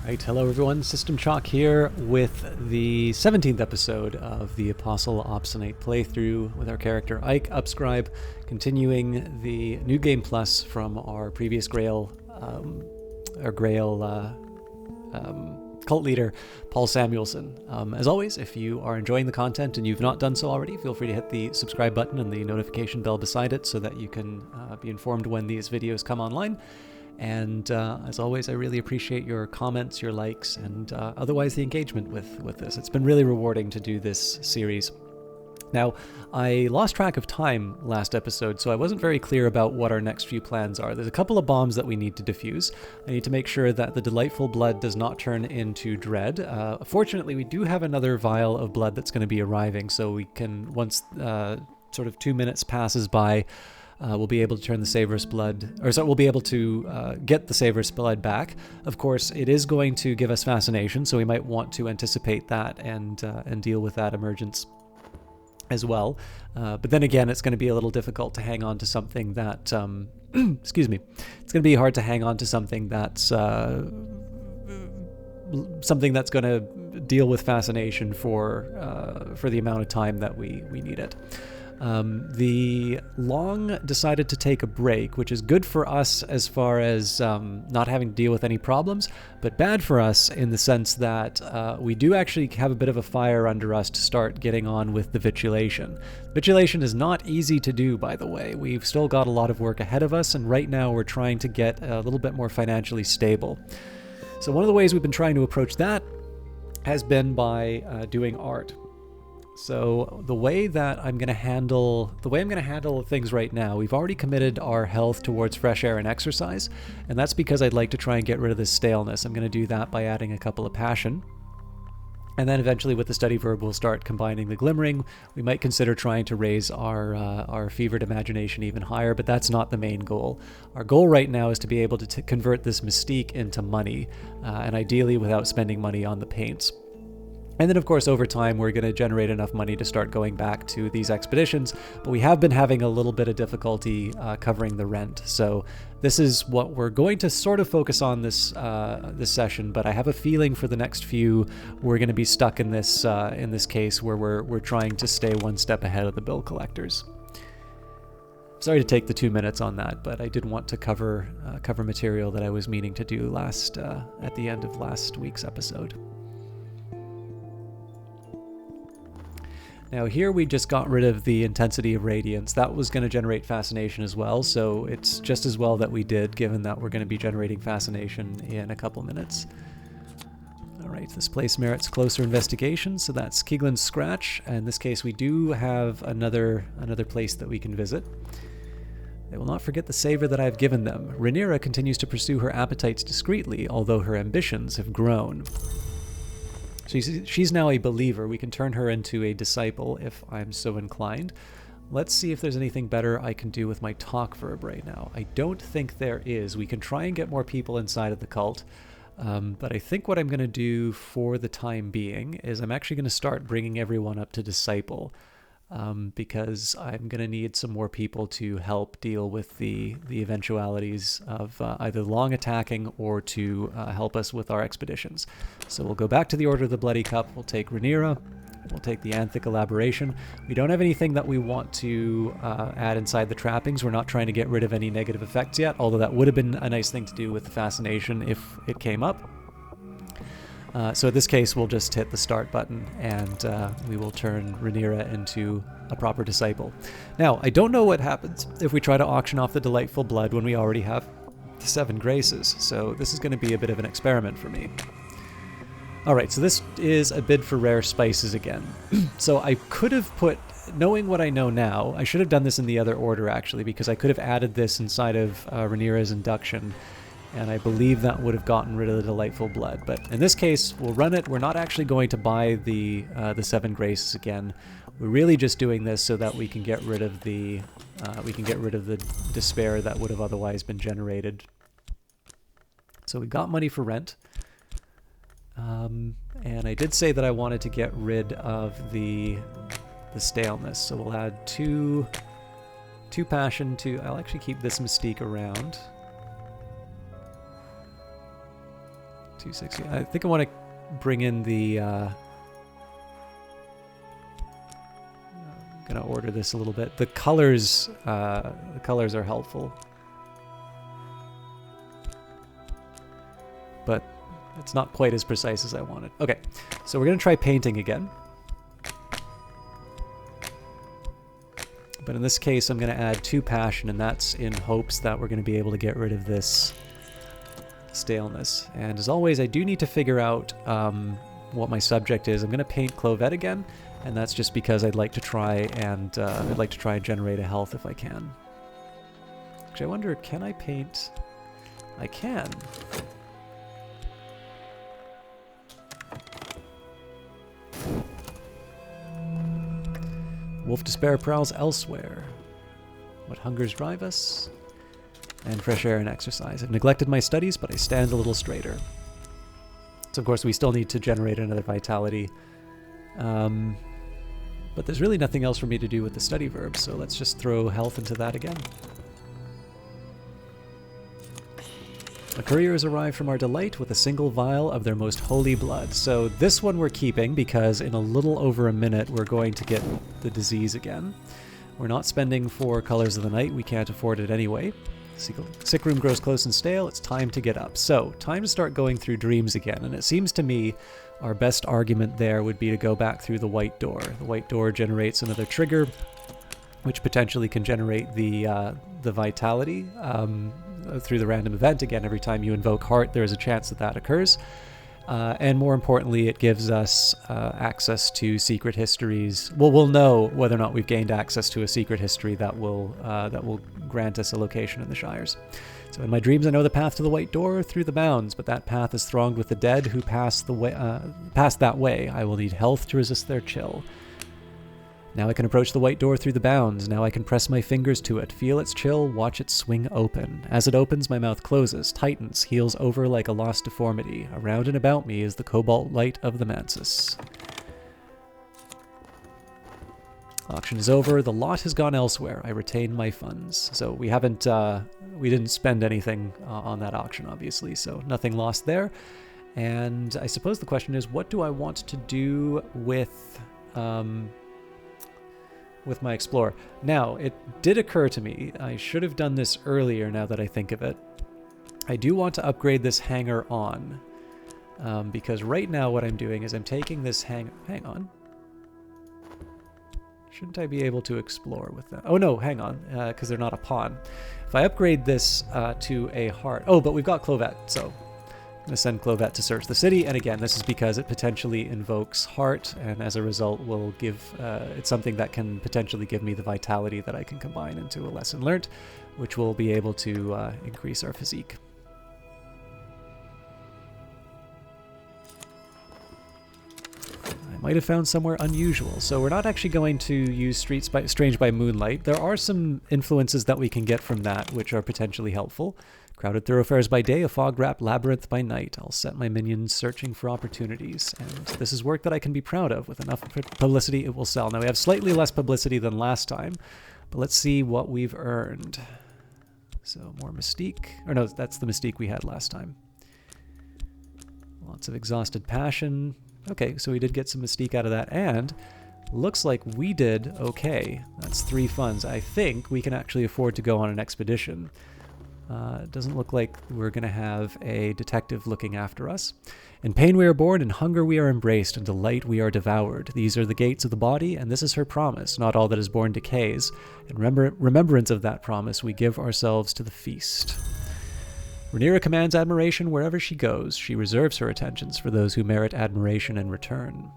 Right, hello everyone, System Chalk here with the 17th episode of the Apostle Obsonate playthrough with our character Ike Upscribe, continuing the New Game Plus from our previous Grail cult leader, Paul Samuelson. As always, if you are enjoying the content and you've not done so already, feel free to hit the subscribe button and the notification bell beside it so that you can be informed when these videos come online. And as always, I really appreciate your comments, your likes, and otherwise the engagement with this. It's been really rewarding to do this series. Now, I lost track of time last episode, so I wasn't very clear about what our next few plans are. There's a couple of bombs that we need to defuse. I need to make sure that the delightful blood does not turn into dread. Fortunately, we do have another vial of blood that's going to be arriving, so we can, once sort of 2 minutes passes by, we'll be able to turn the Savorous blood, we'll be able to get the Savorous blood back. Of course, it is going to give us fascination, so we might want to anticipate that and deal with that emergence as well. But then again, it's going to be a little difficult to hang on to something that, excuse me, it's going to be hard to hang on to something that's going to deal with fascination for the amount of time that we need it. The Long decided to take a break, which is good for us as far as not having to deal with any problems, but bad for us in the sense that we do actually have a bit of a fire under us to start getting on with the vitulation. Vitulation is not easy to do, by the way. We've still got a lot of work ahead of us, and right now we're trying to get a little bit more financially stable. So one of the ways we've been trying to approach that has been by doing art. So the way I'm going to handle things right now, we've already committed our health towards fresh air and exercise, and that's because I'd like to try and get rid of this staleness. I'm going to do that by adding a couple of passion. And then eventually with the study verb, we'll start combining the glimmering. We might consider trying to raise our fevered imagination even higher, but that's not the main goal. Our goal right now is to be able to convert this mystique into money, and ideally without spending money on the paints. And then, of course, over time, we're going to generate enough money to start going back to these expeditions, but we have been having a little bit of difficulty covering the rent. So this is what we're going to sort of focus on this session, but I have a feeling for the next few, we're going to be stuck in this case where we're trying to stay one step ahead of the bill collectors. Sorry to take the 2 minutes on that, but I did want to cover material that I was meaning to do at the end of last week's episode. Now here we just got rid of the intensity of radiance. That was going to generate fascination as well, so it's just as well that we did, given that we're going to be generating fascination in a couple minutes. Alright, this place merits closer investigation, so that's Keeglan's Scratch. In this case we do have another place that we can visit. They will not forget the savor that I have given them. Rhaenyra continues to pursue her appetites discreetly, although her ambitions have grown. So she's now a believer. We can turn her into a disciple if I'm so inclined. Let's see if there's anything better I can do with my talk verb right now. I don't think there is. We can try and get more people inside of the cult. But I think what I'm going to do for the time being is I'm actually going to start bringing everyone up to disciple. Because I'm going to need some more people to help deal with the eventualities of either Long attacking or to help us with our expeditions. So we'll go back to the Order of the Bloody Cup. We'll take Rhaenyra. We'll take the Anthic Elaboration. We don't have anything that we want to add inside the trappings. We're not trying to get rid of any negative effects yet, although that would have been a nice thing to do with the fascination if it came up. So in this case, we'll just hit the start button and we will turn Rhaenyra into a proper disciple. Now, I don't know what happens if we try to auction off the delightful blood when we already have the 7 graces, so this is going to be a bit of an experiment for me. Alright, so this is a bid for rare spices again. So I could have put, knowing what I know now, I should have done this in the other order actually, because I could have added this inside of Rhaenyra's induction. And I believe that would have gotten rid of the delightful blood. But in this case, we'll run it. We're not actually going to buy the 7 graces again. We're really just doing this so that we can get rid of the despair that would have otherwise been generated. So we got money for rent. And I did say that I wanted to get rid of the staleness. So we'll add two passion to. I'll actually keep this mystique around. 260. I think I want to bring in the... I'm going to order this a little bit. The colors are helpful. But it's not quite as precise as I wanted. Okay, so we're going to try painting again. But in this case, I'm going to add 2 passion, and that's in hopes that we're going to be able to get rid of this staleness. And as always, I do need to figure out what my subject is. I'm going to paint Clovette again, and that's just because I'd like to try and generate a health if I can. Actually, I wonder, can I paint? I can. Wolf despair prowls elsewhere. What hungers drive us? And fresh air and exercise. I've neglected my studies, but I stand a little straighter. So of course we still need to generate another vitality. But there's really nothing else for me to do with the study verb, so let's just throw health into that again. A courier has arrived from our delight with a single vial of their most holy blood. So this one we're keeping because in a little over a minute we're going to get the disease again. We're not spending 4 colors of the night. We can't afford it anyway. Sick room grows close and stale. It's time to get up. So time to start going through dreams again. And it seems to me our best argument there would be to go back through the white door. The white door generates another trigger, which potentially can generate the vitality through the random event. Again, every time you invoke heart, there is a chance that that occurs. And more importantly, it gives us access to secret histories. Well, we'll know whether or not we've gained access to a secret history that will grant us a location in the Shires. So in my dreams, I know the path to the white door through the bounds, but that path is thronged with the dead who pass that way. I will need health to resist their chill. Now I can approach the white door through the bounds. Now I can press my fingers to it, feel its chill, watch it swing open. As it opens, my mouth closes, tightens, heals over like a lost deformity. Around and about me is the cobalt light of the Mansus. Auction is over. The lot has gone elsewhere. I retain my funds. So we didn't spend anything on that auction, obviously, so nothing lost there. And I suppose the question is, what do I want to do with my Explorer? Now, it did occur to me, I should have done this earlier now that I think of it. I do want to upgrade this hanger on, because right now what I'm doing is I'm taking this hang on. Shouldn't I be able to explore with that? Oh no, hang on, because they're not a pawn. If I upgrade this to a heart... Oh, but we've got Clovette, so I'm going to send Clovette to search the city. And again, this is because it potentially invokes heart, and as a result will give... it's something that can potentially give me the vitality that I can combine into a lesson learnt, which will be able to increase our physique. Might have found somewhere unusual. So we're not actually going to use Strange by Moonlight. There are some influences that we can get from that which are potentially helpful. Crowded thoroughfares by day, a fog-wrapped labyrinth by night. I'll set my minions searching for opportunities. And this is work that I can be proud of. With enough publicity, it will sell. Now we have slightly less publicity than last time, but let's see what we've earned. So more Mystique. Or no, that's the Mystique we had last time. Lots of exhausted passion. Okay, so we did get some Mystique out of that, and looks like we did okay. That's 3 funds. I think we can actually afford to go on an expedition. It doesn't look like we're going to have a detective looking after us. In pain we are born, in hunger we are embraced, in delight we are devoured. These are the gates of the body, and this is her promise. Not all that is born decays. In remembrance of that promise, we give ourselves to the feast. Rhaenyra commands admiration wherever she goes. She reserves her attentions for those who merit admiration in return.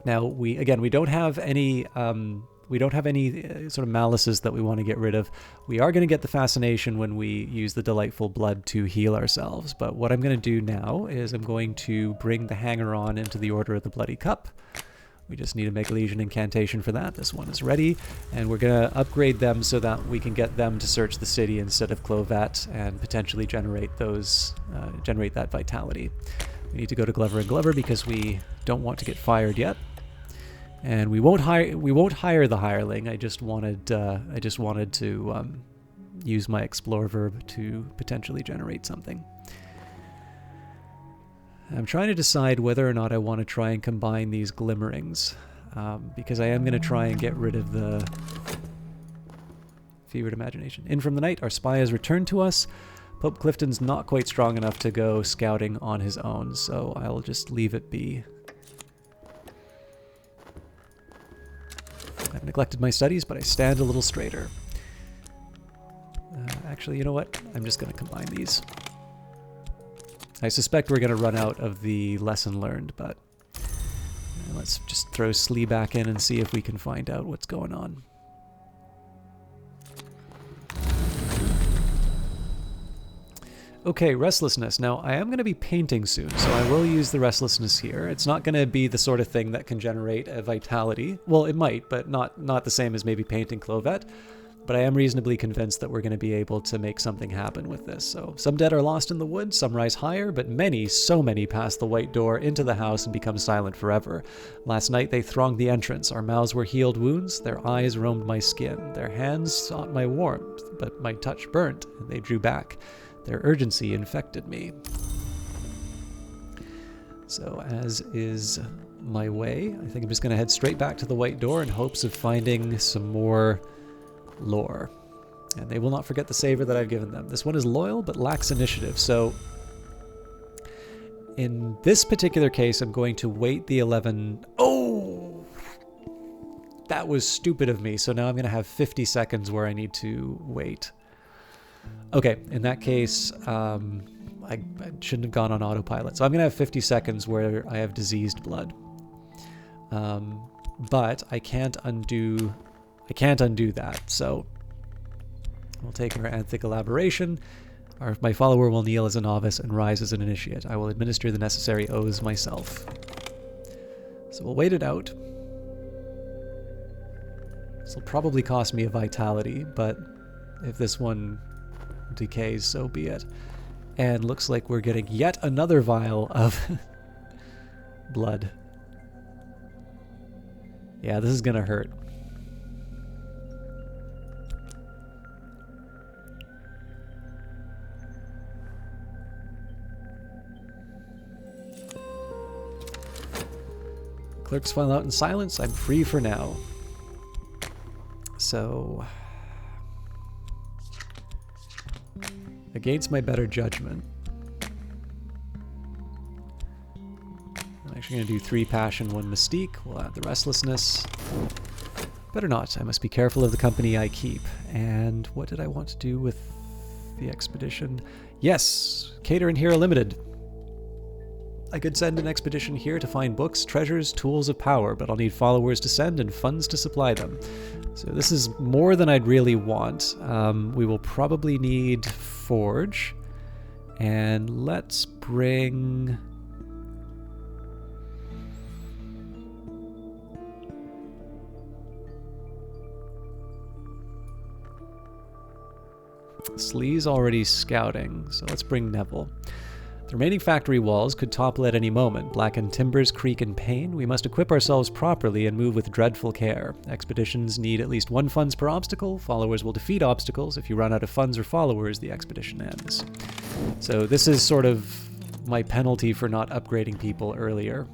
Now, we don't have any sort of malices that we want to get rid of. We are going to get the fascination when we use the delightful blood to heal ourselves. But what I'm going to do now is I'm going to bring the hanger-on into the Order of the Bloody Cup. We just need to make a Legion incantation for that. This one is ready, and we're going to upgrade them so that we can get them to search the city instead of Clovette and potentially generate that vitality. We need to go to Glover and Glover because we don't want to get fired yet, and we won't hire the hireling. I just wanted to use my explore verb to potentially generate something. I'm trying to decide whether or not I want to try and combine these glimmerings, because I am going to try and get rid of the fevered imagination. In from the night, our spy has returned to us. Pope Clifton's not quite strong enough to go scouting on his own, so I'll just leave it be. I've neglected my studies, but I stand a little straighter. Actually, you know what? I'm just going to combine these. I suspect we're going to run out of the lesson learned, but let's just throw Slee back in and see if we can find out what's going on. Okay, restlessness. Now, I am going to be painting soon, so I will use the restlessness here. It's not going to be the sort of thing that can generate a vitality. Well, it might, but not the same as maybe painting Clovette. But I am reasonably convinced that we're going to be able to make something happen with this. So, some dead are lost in the wood, some rise higher, but many, so many, pass the white door into the house and become silent forever. Last night they thronged the entrance. Our mouths were healed wounds, their eyes roamed my skin. Their hands sought my warmth, but my touch burnt, and they drew back. Their urgency infected me. So, as is my way, I think I'm just going to head straight back to the white door in hopes of finding some more lore. And they will not forget the savor that I've given them. This one is loyal, but lacks initiative. So, in this particular case, I'm going to wait the 11... Oh! That was stupid of me. So now I'm going to have 50 seconds where I need to wait. Okay, in that case, I shouldn't have gone on autopilot. So I'm going to have 50 seconds where I have diseased blood. But I can't undo that. So we'll take our Anthic elaboration. My follower will kneel as a novice and rise as an initiate. I will administer the necessary oaths myself. So we'll wait it out. This will probably cost me a vitality, but if this one decays, so be it. And looks like we're getting yet another vial of blood. Yeah, this is gonna hurt. Clerks file out in silence. I'm free for now. So, against my better judgment, I'm actually going to do 3 passion, 1 mystique. We'll add the restlessness. Better not. I must be careful of the company I keep. And what did I want to do with the expedition? Yes, Cater Hero Ltd. I could send an expedition here to find books, treasures, tools of power, but I'll need followers to send and funds to supply them. So this is more than I'd really want. We will probably need forge. And let's bring... Slee's already scouting, so let's bring Neville. The remaining factory walls could topple at any moment. Blackened timbers creak in pain. We must equip ourselves properly and move with dreadful care. Expeditions need at least 1 funds per obstacle. Followers will defeat obstacles. If you run out of funds or followers, the expedition ends. So this is sort of my penalty for not upgrading people earlier.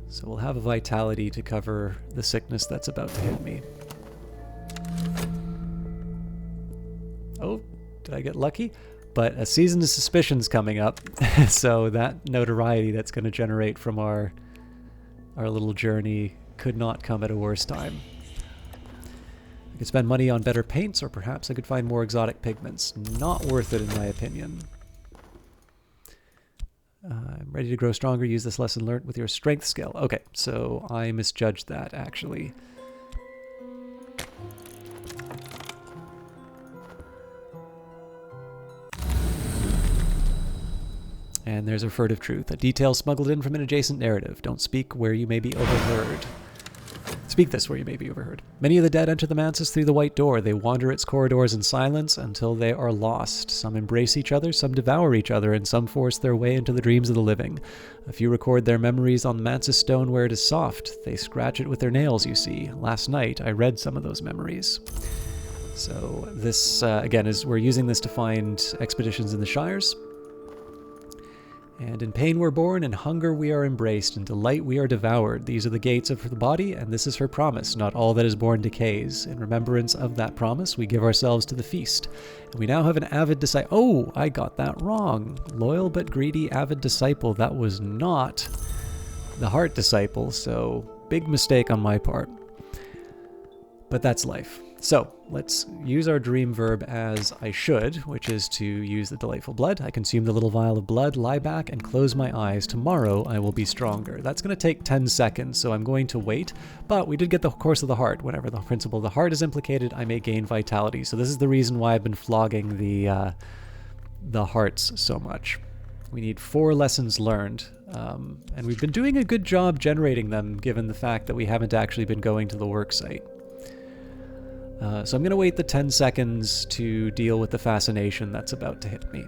So we'll have a vitality to cover the sickness that's about to hit me. Oh, did I get lucky? But a season of suspicion's coming up, so that notoriety that's going to generate from our little journey could not come at a worse time. I could spend money on better paints, or perhaps I could find more exotic pigments. Not worth it in my opinion. I'm ready to grow stronger. Use this lesson learned with your strength skill. Okay, so I misjudged that actually. And there's a furtive truth. A detail smuggled in from an adjacent narrative. Don't speak where you may be overheard. Speak this where you may be overheard. Many of the dead enter the mansis through the white door. They wander its corridors in silence until they are lost. Some embrace each other, some devour each other, and some force their way into the dreams of the living. A few record their memories on the mansis stone where it is soft. They scratch it with their nails, you see. Last night, I read some of those memories. So this, again, we're using this to find expeditions in the Shires. And in pain we're born, in hunger we are embraced, in delight we are devoured. These are the gates of the body, and this is her promise. Not all that is born decays. In remembrance of that promise, we give ourselves to the feast. And we now have an avid disciple. Oh, I got that wrong. Loyal but greedy avid disciple. That was not the heart disciple, so big mistake on my part. But that's life. So let's use our dream verb as I should, which is to use the delightful blood. I consume the little vial of blood, lie back, and close my eyes. Tomorrow I will be stronger. That's going to take 10 seconds, so I'm going to wait. But we did get the course of the heart. Whenever the principle of the heart is implicated, I may gain vitality. So this is the reason why I've been flogging the hearts so much. We need 4 lessons learned, and we've been doing a good job generating them, given the fact that we haven't actually been going to the work site. So I'm going to wait the 10 seconds to deal with the fascination that's about to hit me.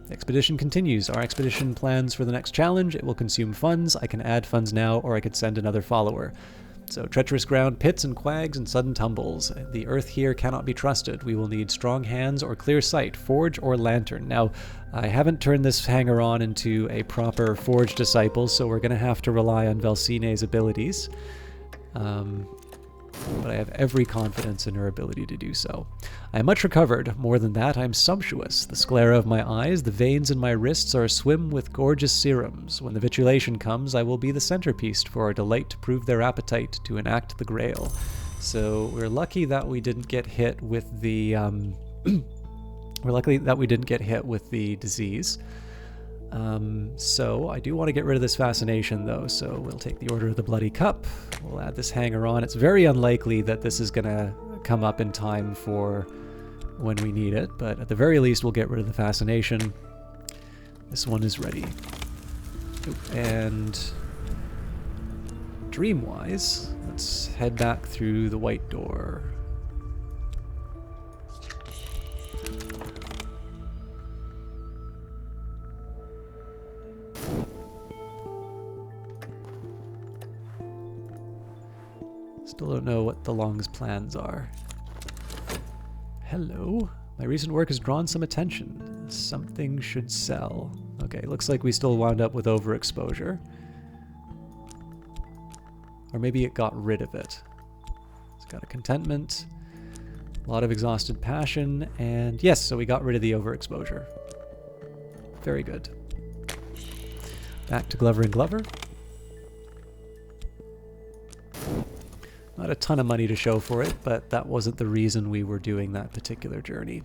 The expedition continues. Our expedition plans for the next challenge. It will consume funds. I can add funds now, or I could send another follower. So treacherous ground, pits and quags and sudden tumbles. The earth here cannot be trusted. We will need strong hands or clear sight, forge or lantern. Now, I haven't turned this hanger on into a proper forge disciple, so we're going to have to rely on Velsine's abilities. But I have every confidence in her ability to do so. I am much recovered. More than that, I am sumptuous. The sclera of my eyes, the veins in my wrists are aswim with gorgeous serums. When the vitulation comes, I will be the centerpiece for our delight to prove their appetite, to enact the grail. So we're lucky that we didn't get hit with the disease. So I do want to get rid of this fascination though, so we'll take the Order of the Bloody Cup, we'll add this hanger on. It's very unlikely that this is going to come up in time for when we need it, but at the very least we'll get rid of the fascination. This one is ready. And dream-wise, let's head back through the white door. Still don't know what the Long's plans are. Hello. My recent work has drawn some attention. Something should sell. Okay, looks like we still wound up with overexposure. Or maybe it got rid of it. It's got a contentment, a lot of exhausted passion, and yes, so we got rid of the overexposure. Very good. Back to Glover and Glover. Not a ton of money to show for it, but that wasn't the reason we were doing that particular journey.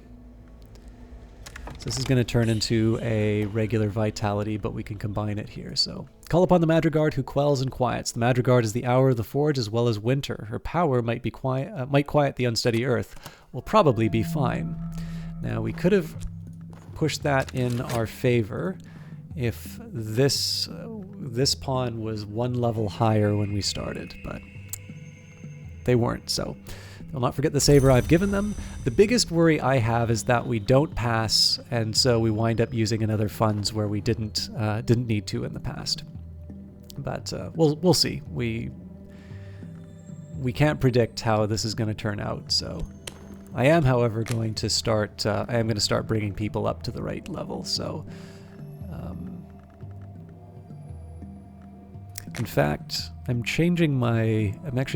So this is going to turn into a regular vitality, but we can combine it here. So call upon the Madrigard who quells and quiets. The Madrigard is the hour of the forge as well as winter. Her power might quiet the unsteady earth. We'll probably be fine. Now we could have pushed that in our favor if this pawn was 1 level higher when we started, but they weren't, so I'll not forget the saber I've given them. The biggest worry I have is that we don't pass, and so we wind up using another funds where we didn't need to in the past. But we'll see. We can't predict how this is going to turn out. So I am, however, going to start. I am going to start bringing people up to the right level. So. In fact, I'm actually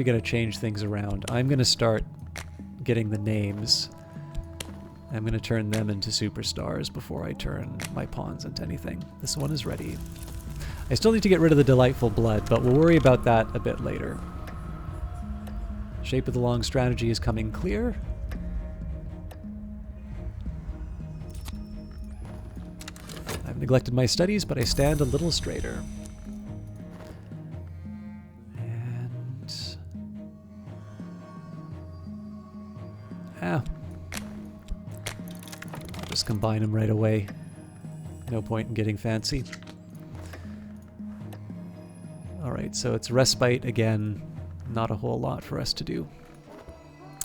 going to change things around. I'm going to start getting the names. I'm going to turn them into superstars before I turn my pawns into anything. This one is ready. I still need to get rid of the delightful blood, but we'll worry about that a bit later. Shape of the Long strategy is coming clear. I've neglected my studies, but I stand a little straighter. I'll just combine them right away. No point in getting fancy. Alright, so it's respite again. Not a whole lot for us to do.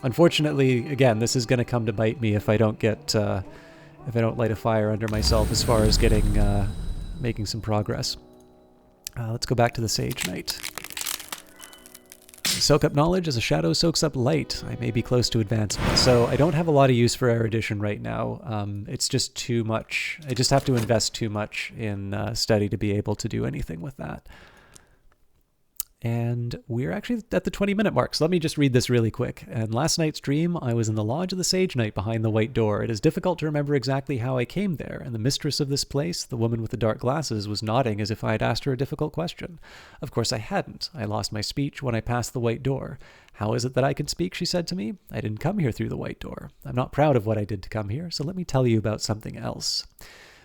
Unfortunately, again, this is going to come to bite me if I don't get, if I don't light a fire under myself as far as getting, making some progress. Let's go back to the Sage Knight. Soak up knowledge as a shadow soaks up light. I may be close to advancement. So I don't have a lot of use for erudition right now. It's just too much. I just have to invest too much in study to be able to do anything with that. And we're actually at the 20-minute mark, so let me just read this really quick. And last night's dream, I was in the Lodge of the Sage Knight behind the white door. It is difficult to remember exactly how I came there, and the mistress of this place, the woman with the dark glasses, was nodding as if I had asked her a difficult question. Of course I hadn't. I lost my speech when I passed the white door. How is it that I can speak, she said to me. I didn't come here through the white door. I'm not proud of what I did to come here, so let me tell you about something else.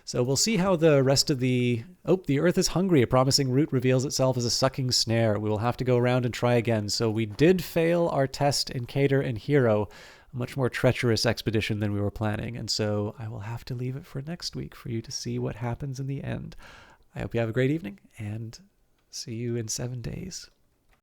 So we'll see how the rest of the... Oh, the earth is hungry. A promising root reveals itself as a sucking snare. We will have to go around and try again. So we did fail our test in Cater and Hero, a much more treacherous expedition than we were planning. And so I will have to leave it for next week for you to see what happens in the end. I hope you have a great evening, and see you in 7 days.